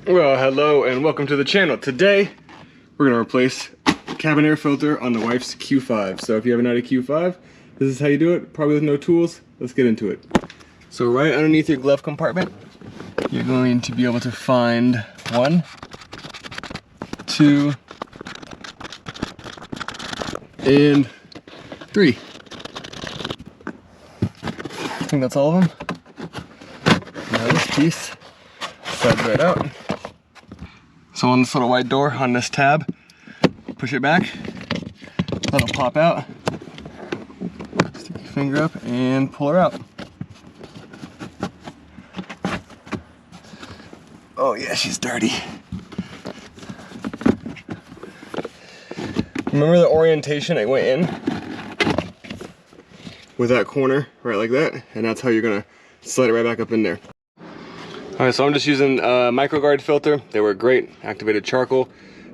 Well, hello and welcome to the channel. Today, we're gonna replace cabin air filter on the wife's Q5. So if you have an Audi Q5, this is how you do it, probably with no tools. Let's get into it. So right underneath your glove compartment, you're going to be able to find 1, 2, and 3. I think that's all of them. Now this piece slides right out. So on this little white door on this tab, push it back, that'll pop out. Stick your finger up and pull her out. Oh yeah, she's dirty. Remember the orientation I went in? With that corner, right like that, and that's how you're gonna slide it right back up in there. Alright, so I'm just using a microguard filter. They work great. Activated charcoal.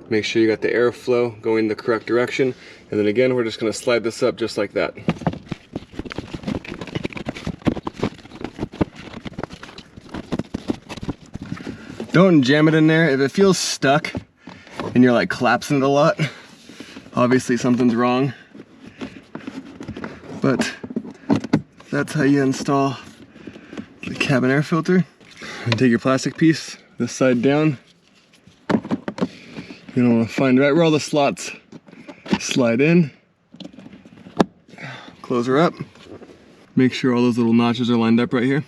Make sure you got the airflow going the correct direction. And then again, we're just gonna slide this up just like that. Don't jam it in there. If it feels stuck and you're like collapsing it a lot, obviously something's wrong. But that's how you install the cabin air filter. And take your plastic piece, this side down. You're gonna want to find right where all the slots slide in. Close her up. Make sure all those little notches are lined up right here.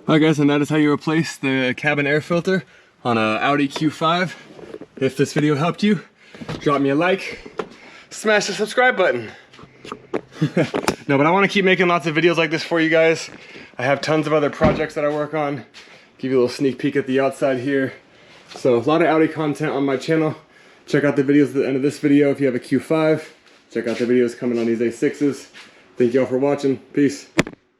Alright guys, and that is how you replace the cabin air filter on a Audi Q5. If this video helped you, drop me a like, smash the subscribe button. No, but I want to keep making lots of videos like this for you guys. I have tons of other projects that I work on. Give you a little sneak peek at the outside here. So a lot of Audi content on my channel. Check out the videos at the end of this video if you have a Q5. Check out the videos coming on these A6s. Thank you all for watching. Peace.